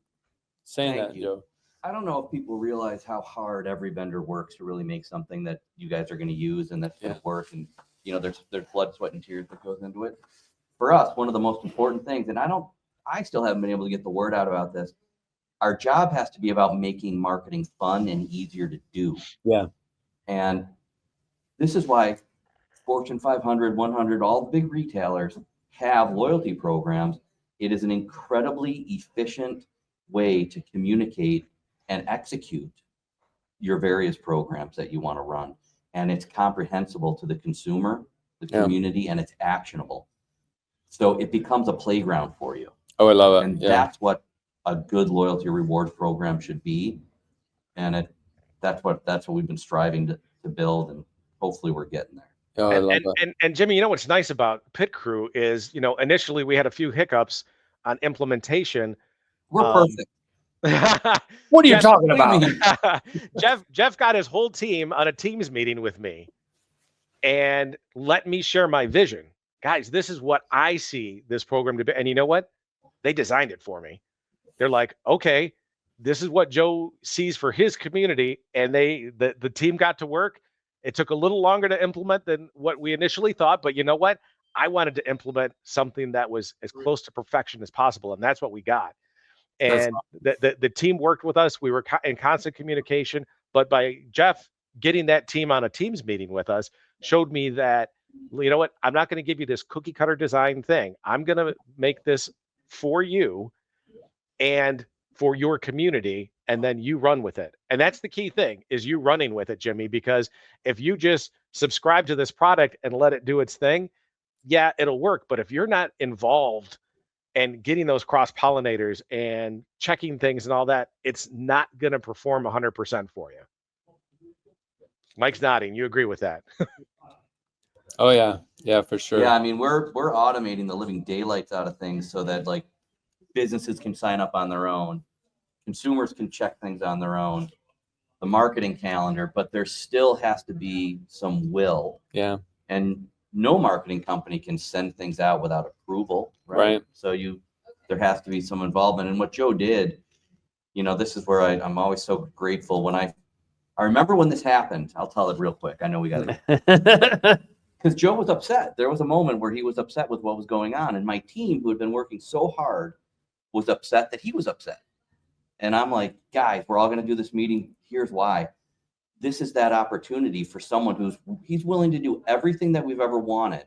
saying that, Joe. I don't know if people realize how hard every vendor works to really make something that you guys are going to use and that's going to work. And you know, there's blood, sweat, and tears that goes into it. For us, one of the most important things, and I still haven't been able to get the word out about this. Our job has to be about making marketing fun and easier to do. Yeah. And this is why Fortune 500, 100, all the big retailers have loyalty programs. It is an incredibly efficient way to communicate and execute your various programs that you want to run. And it's comprehensible to the consumer, the community, and it's actionable. So it becomes a playground for you. Oh, I love it. And that's what a good loyalty rewards program should be. And that's what we've been striving to build, and hopefully we're getting there. Oh, I love that. And Jimmy, you know what's nice about Pit Crew is, you know, initially we had a few hiccups on implementation. We're perfect. What are you talking about? Jeff got his whole team on a Teams meeting with me. and let me share my vision. Guys, this is what I see this program to be. And you know what? They designed it for me. They're like, okay, this is what Joe sees for his community. And the team got to work. It took a little longer to implement than what we initially thought. But you know what? I wanted to implement something that was as close to perfection as possible. And that's what we got. And the team worked with us. We were in constant communication. But by Jeff getting that team on a Teams meeting with us showed me that, you know what? I'm not going to give you this cookie cutter design thing. I'm going to make this for you and for your community, and then you run with it. And that's the key thing, is you running with it, Jimmy, because if you just subscribe to this product and let it do its thing, yeah, it'll work. But if you're not involved and getting those cross pollinators and checking things and all that, it's not going to perform 100% for you. Mike's nodding. You agree with that? Oh yeah. Yeah, for sure. Yeah. I mean, we're automating the living daylights out of things so that like businesses can sign up on their own. Consumers can check things on their own, the marketing calendar, but there still has to be some will. Yeah. And no marketing company can send things out without approval. Right. So there has to be some involvement. And what Joe did, you know, this is where I'm always so grateful. When I remember when this happened, I'll tell it real quick. I know we got to, because Joe was upset. There was a moment where he was upset with what was going on. And my team, who had been working so hard, was upset that he was upset. And I'm like, guys, we're all going to do this meeting. Here's why. This is that opportunity for someone he's willing to do everything that we've ever wanted,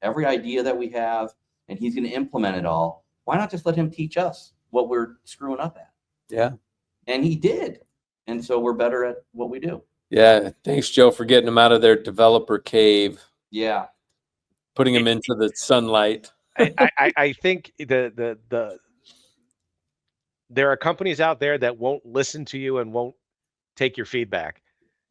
every idea that we have, and he's going to implement it all. Why not just let him teach us what we're screwing up at? Yeah. And he did. And so we're better at what we do. Yeah. Thanks, Joe, for getting them out of their developer cave. Yeah. Putting them into the sunlight. I think there are companies out there that won't listen to you and won't take your feedback.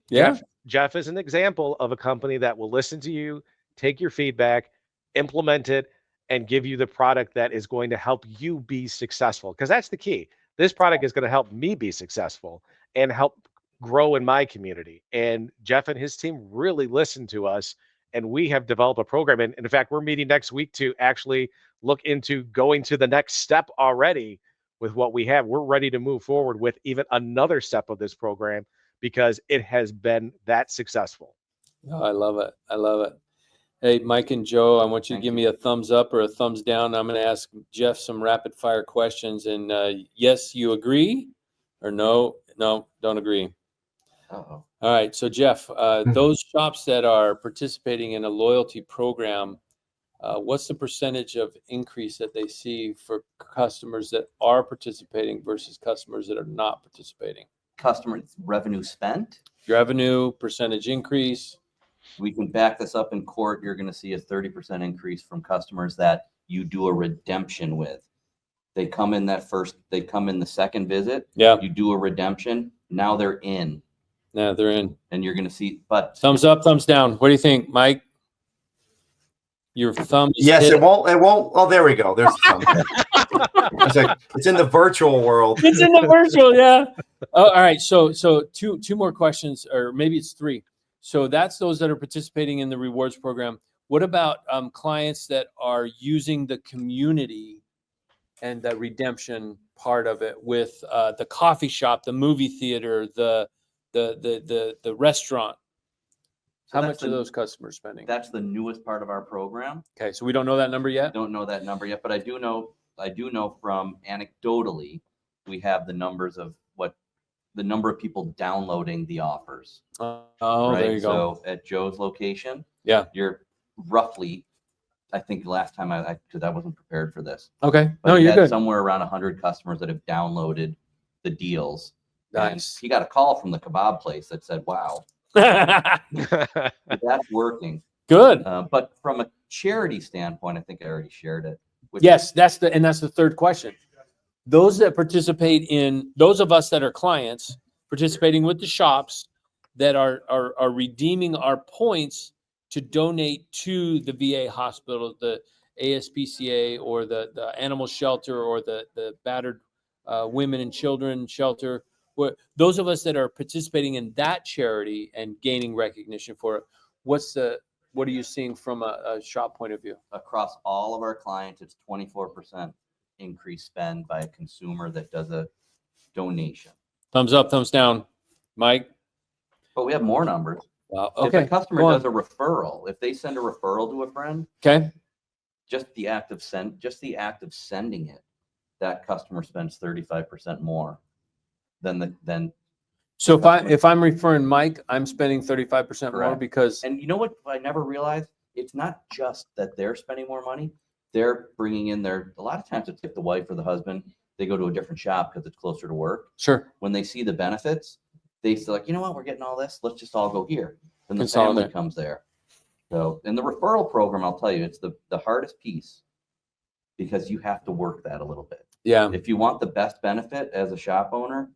Yeah. Jeff is an example of a company that will listen to you, take your feedback, implement it, and give you the product that is going to help you be successful. Because that's the key. This product is going to help me be successful and help grow in my community. And Jeff and his team really listen to us, and we have developed a program. And in fact, we're meeting next week to actually look into going to the next step already with what we have. We're ready to move forward with even another step of this program because it has been that successful. Oh, I love it. I love it. Hey, Mike and Joe, I want you to give me a thumbs up or a thumbs down. I'm going to ask Jeff some rapid fire questions. And yes, you agree, or no, don't agree. Uh-oh. All right. So Jeff, those shops that are participating in a loyalty program, what's the percentage of increase that they see for customers that are participating versus customers that are not participating? Customer revenue spent. Revenue percentage increase. We can back this up in court. You're going to see a 30% increase from customers that you do a redemption with. They come in the second visit. Yeah. You do a redemption. Now they're in. Yeah, they're in. And you're going to see, but Thumbs up, thumbs down. What do you think, Mike? Your thumb is Yes, hit. it won't. Oh, there we go. There's the thumb. It's in the virtual world. It's in the virtual, yeah. Oh, all right. So two more questions, or maybe it's three. So that's those that are participating in the rewards program. What about clients that are using the community and the redemption part of it with the coffee shop, the movie theater, the restaurant? So How much are those customers spending? That's the newest part of our program. Okay, so we don't know that number yet? Don't know that number yet, but I do know from anecdotally, we have the numbers of what the number of people downloading the offers. Oh, right? There you go. So at Joe's location, Yeah. you're roughly, I think last time because I wasn't prepared for this. Okay. But No, you're good. Somewhere around 100 customers that have downloaded the deals. Nice. And he got a call from the kebab place that said, wow, that's working. Good. But from a charity standpoint, I think I already shared it. Yes, that's the third question. Those that participate in, those of us that are clients participating with the shops that are redeeming our points to donate to the VA hospital, the ASPCA, or the animal shelter, or the battered women and children shelter. Where those of us that are participating in that charity and gaining recognition for it, what's the what are you seeing from a shop point of view? Across all of our clients, it's 24% increased spend by a consumer that does a donation. Thumbs up, thumbs down, Mike. But we have more numbers. Wow. If Okay. a customer does a referral, if they send a referral to a friend, Okay. just the act of sending it, that customer spends 35% more than. So if I'm referring Mike, I'm spending 35% more Correct. because. And you know what I never realized? It's not just that they're spending more money. They're bringing in a lot of times it's like the wife or the husband, they go to a different shop because it's closer to work. Sure. When they see the benefits, they say like, you know what, we're getting all this. Let's just all go here. Then the Consolidate. family comes there. So in the referral program, I'll tell you, it's the hardest piece because you have to work that a little bit. Yeah. If you want the best benefit as a shop owner,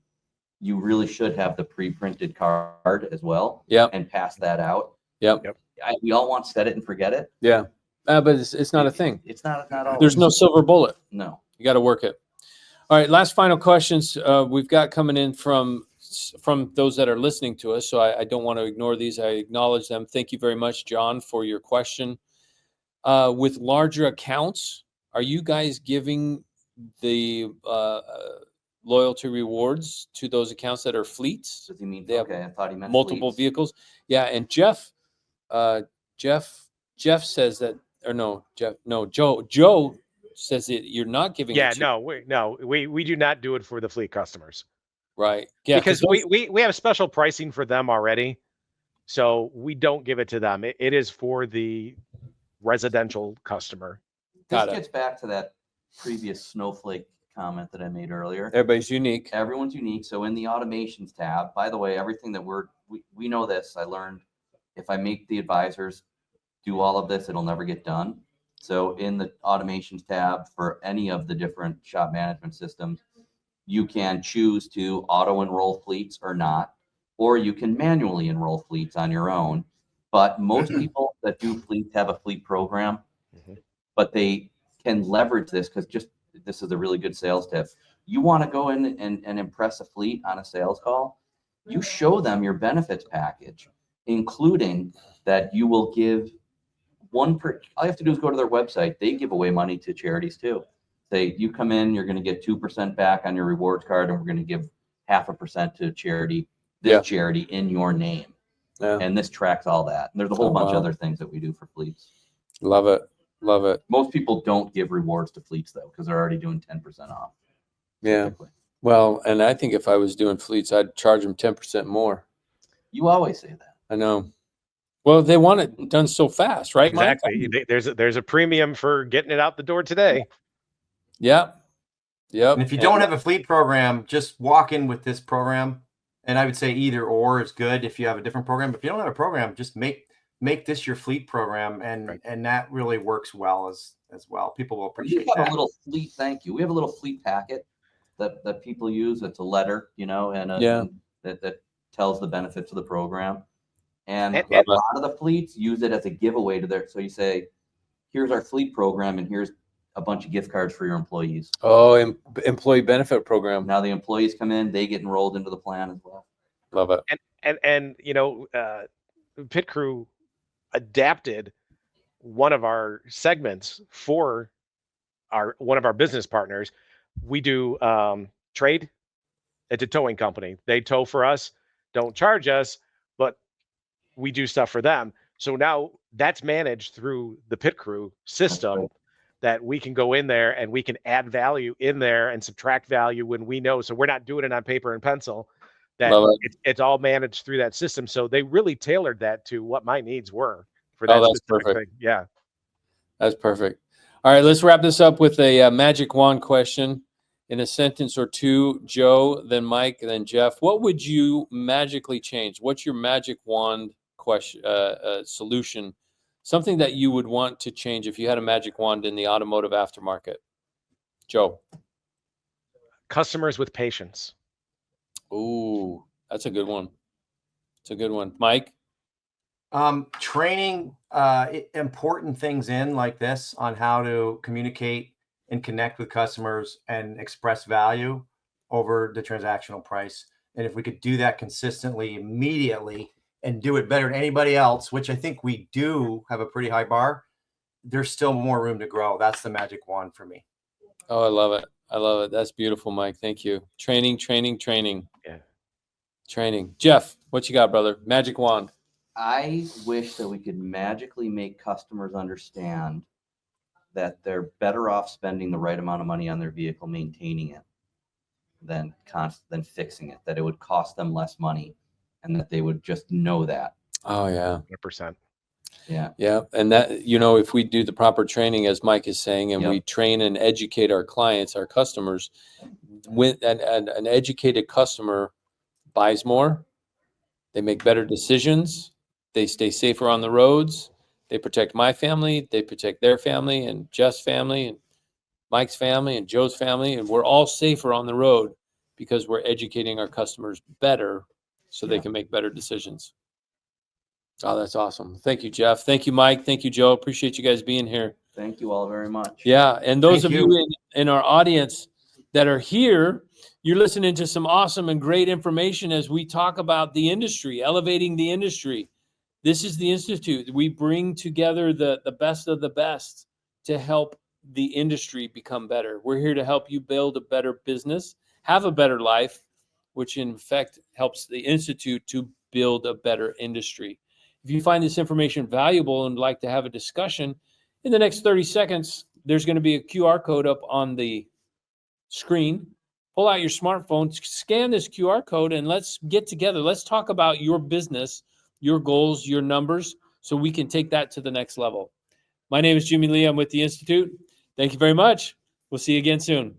you really should have the pre-printed card as well. Yep. And pass that out. Yep. We all want set it and forget it. Yeah. But it's not a thing. It's not always. There's no silver bullet. No. You got to work it. All right. Last final questions we've got coming in from those that are listening to us. So I don't want to ignore these. I acknowledge them. Thank you very much, John, for your question. With larger accounts, are you guys giving the loyalty rewards to those accounts that are fleets? Does he mean? They have Okay, I thought he meant multiple fleets. vehicles. Yeah. And Jeff says that, or no, Joe says that you're not giving. Yeah, it to, we do not do it for the fleet customers. right. Yeah. Because we have special pricing for them already. So we don't give it to them. It is for the residential customer. This gets back to that previous snowflake comment that I made earlier. Everybody's unique. Everyone's unique. So in the automations tab, by the way, everything that we know this, I learned if I make the advisors do all of this, it'll never get done. So in the automations tab for any of the different shop management systems, you can choose to auto enroll fleets or not, or you can manually enroll fleets on your own. But most people that do fleets have a fleet program, but they can leverage this because this is a really good sales tip. You want to go in and impress a fleet on a sales call, you show them your benefits package, including that you will give all you have to do is go to their website. They give away money to charities too. Say you come in, you're going to get 2% back on your rewards card, and we're going to give 0.5% to charity, charity in your name. Yeah. And this tracks all that. And there's a whole bunch of other things that we do for fleets. Love it. Love it. Most people don't give rewards to fleets though, because they're already doing 10% off. Yeah. Typically. Well, and I think if I was doing fleets, I'd charge them 10% more. You always say that. I know. Well, they want it done so fast, right? Exactly. Mike? There's a premium for getting it out the door today. Yep. Yep. And if you don't have a fleet program, just walk in with this program. And I would say either or is good if you have a different program. But if you don't have a program, just make this your fleet program, and that really works well as well. People will appreciate that. A little fleet thank you. We have a little fleet packet that people use. It's a letter, and that tells the benefits of the program. And a lot of the fleets use it as a giveaway to their. So you say, here's our fleet program, and here's a bunch of gift cards for your employees. Oh, employee benefit program. Now the employees come in, they get enrolled into the plan as well. Love it. And Pit Crew adapted one of our segments for one of our business partners. We do trade. It's a towing company. They tow for us, don't charge us, but we do stuff for them. So now that's managed through the Pit Crew system that we can go in there and we can add value in there and subtract value when we know. So we're not doing it on paper and pencil. That it's all managed through that system. So they really tailored that to what my needs were for that. That's perfect. Thing. Yeah. That's perfect. All right, let's wrap this up with a magic wand question in a sentence or two. Joe, then Mike, then Jeff. What would you magically change? What's your magic wand question solution? Something that you would want to change if you had a magic wand in the automotive aftermarket. Joe. Customers with patience. Ooh, that's a good one. It's a good one. Mike? Training important things in like this on how to communicate and connect with customers and express value over the transactional price. And if we could do that consistently, immediately, and do it better than anybody else, which I think we do have a pretty high bar, there's still more room to grow. That's the magic wand for me. Oh, I love it. I love it. That's beautiful, Mike. Thank you. Training. Yeah. Training. Jeff, what you got, brother? Magic wand. I wish that we could magically make customers understand that they're better off spending the right amount of money on their vehicle, maintaining it, than fixing it, that it would cost them less money, and that they would just know that. Oh, yeah. 100%. Yeah. Yeah. And that, if we do the proper training, as Mike is saying, and we train and educate our clients, our customers, with an educated customer buys more, they make better decisions, they stay safer on the roads, they protect my family, they protect their family, and Jeff's family, and Mike's family, and Joe's family, and we're all safer on the road because we're educating our customers better so they can make better decisions. Oh, that's awesome. Thank you, Jeff. Thank you, Mike. Thank you, Joe. Appreciate you guys being here. Thank you all very much. Yeah. And those Thank of you in our audience that are here, you're listening to some awesome and great information as we talk about the industry, elevating the industry. This is the Institute. We bring together the best of the best to help the industry become better. We're here to help you build a better business, have a better life, which in fact helps the Institute to build a better industry. If you find this information valuable and like to have a discussion, in the next 30 seconds, there's going to be a QR code up on the screen. Pull out your smartphone, scan this QR code, and let's get together. Let's talk about your business, your goals, your numbers, so we can take that to the next level. My name is Jimmy Lee. I'm with the Institute. Thank you very much. We'll see you again soon.